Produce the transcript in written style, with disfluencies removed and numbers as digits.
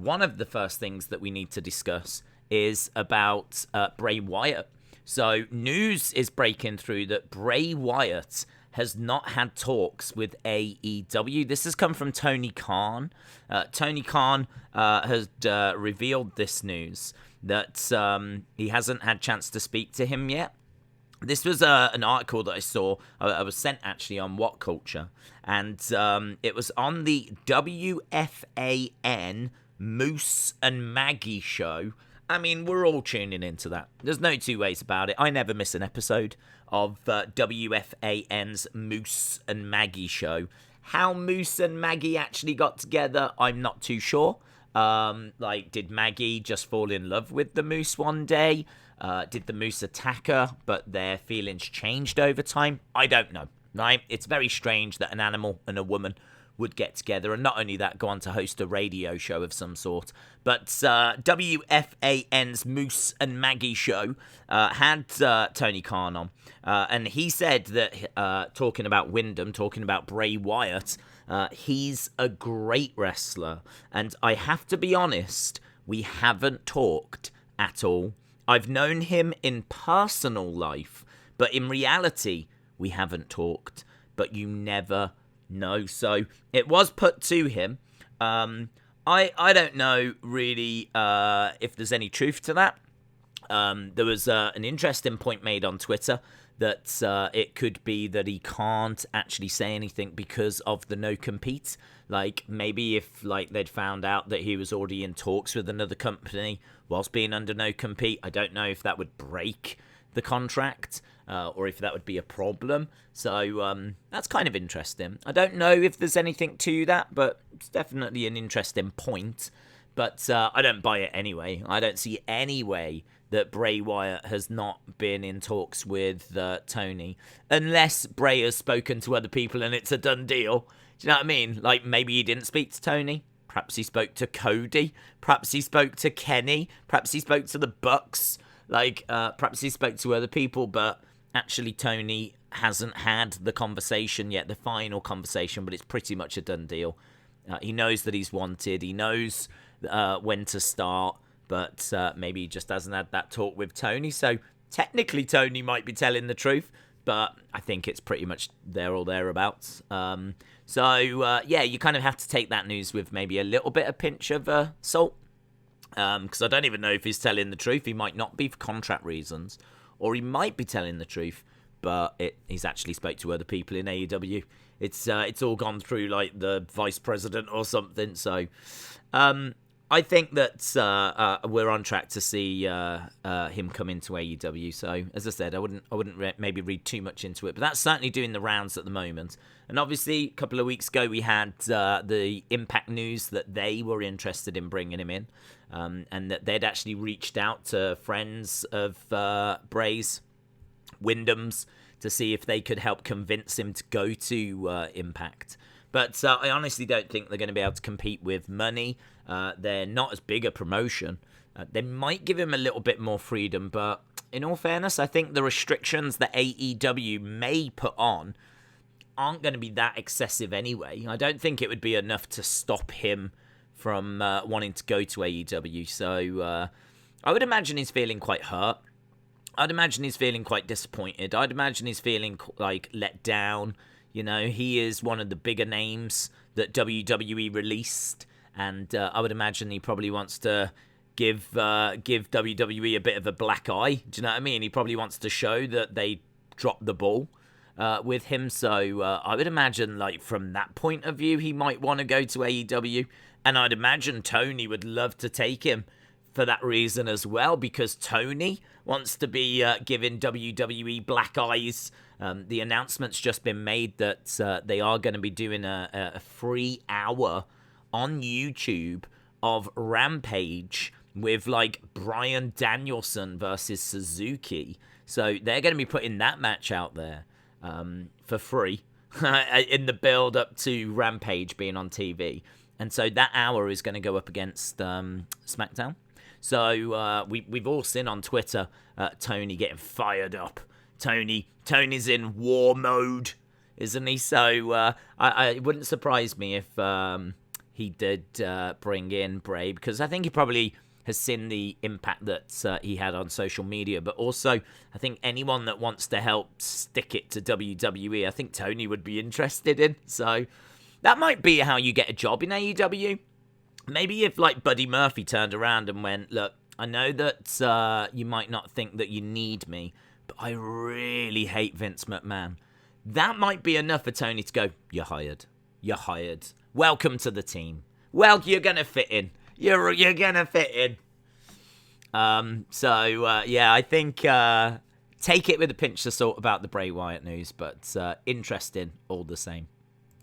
one of the first things that we need to discuss is about Bray Wyatt. So news is breaking through that Bray Wyatt has not had talks with AEW. This has come from Tony Khan. Tony Khan has revealed this news that he hasn't had a chance to speak to him yet. This was an article that I saw. I was sent actually on What Culture, and it was on the WFAN Moose and Maggie show. I mean, we're all tuning into that. There's no two ways about it. I never miss an episode of WFAN's Moose and Maggie show. How Moose and Maggie actually got together, I'm not too sure. Did Maggie just fall in love with the Moose one day? Did the Moose attack her, but their feelings changed over time? I don't know, right? It's very strange that an animal and a woman would get together, and not only that, go on to host a radio show of some sort. But WFAN's Moose and Maggie show had Tony Khan on, and he said that, talking about Windham, talking about Bray Wyatt, he's a great wrestler, and I have to be honest, we haven't talked at all. I've known him in personal life, but in reality, we haven't talked. But you never know. So it was put to him. I don't know really if there's any truth to that. There was an interesting point made on Twitter that it could be that he can't actually say anything because of the no-compete. Like, maybe if they'd found out that he was already in talks with another company whilst being under no-compete, I don't know if that would break the contract or if that would be a problem. So that's kind of interesting. I don't know if there's anything to that, but it's definitely an interesting point. But I don't buy it anyway. I don't see any way that Bray Wyatt has not been in talks with Tony, unless Bray has spoken to other people and it's a done deal. Do you know what I mean? Like, maybe he didn't speak to Tony. Perhaps he spoke to Cody. Perhaps he spoke to Kenny. Perhaps he spoke to the Bucks. Perhaps he spoke to other people, but actually Tony hasn't had the conversation yet, the final conversation, but it's pretty much a done deal. He knows that he's wanted. He knows when to start, but maybe he just hasn't had that talk with Tony. So technically Tony might be telling the truth, but I think it's pretty much there or thereabouts. You kind of have to take that news with maybe a little bit of pinch of salt. Because I don't even know if he's telling the truth. He might not be for contract reasons, or he might be telling the truth, but he's actually spoke to other people in AEW. It's all gone through like the vice president or something. So I think that we're on track to see him come into AEW. So as I said, I wouldn't maybe read too much into it, but that's certainly doing the rounds at the moment. And obviously, a couple of weeks ago, we had the Impact news that they were interested in bringing him in, and that they'd actually reached out to friends of Bray's, Wyndham's, to see if they could help convince him to go to Impact. But I honestly don't think they're going to be able to compete with money. They're not as big a promotion. They might give him a little bit more freedom, but in all fairness, I think the restrictions that AEW may put on aren't going to be that excessive anyway. I don't think it would be enough to stop him from wanting to go to AEW. So I would imagine he's feeling quite hurt. I'd imagine he's feeling quite disappointed. I'd imagine he's feeling like let down. You know, he is one of the bigger names that WWE released, and I would imagine he probably wants to give WWE a bit of a black eye. Do you know what I mean? He probably wants to show that they dropped the ball with him. So I would imagine, like, from that point of view, he might want to go to AEW, and I'd imagine Tony would love to take him for that reason as well, because Tony wants to be giving WWE black eyes. The announcement's just been made that they are going to be doing a free hour on YouTube of Rampage with, like, Bryan Danielson versus Suzuki. So they're going to be putting that match out there for free in the build-up to Rampage being on TV. And so that hour is going to go up against SmackDown. So we've all seen on Twitter Tony getting fired up. Tony's in war mode, isn't he? So it wouldn't surprise me if he did bring in Bray, because I think he probably has seen the impact that he had on social media, but also I think anyone that wants to help stick it to WWE, I think Tony would be interested in. So that might be how you get a job in AEW. Maybe if like Buddy Murphy turned around and went, look, I know that you might not think that you need me, but I really hate Vince McMahon. That might be enough for Tony to go, you're hired. You're hired. Welcome to the team. Well, you're going to fit in. You're going to fit in. Yeah, I think take it with a pinch of salt about the Bray Wyatt news, but interesting all the same.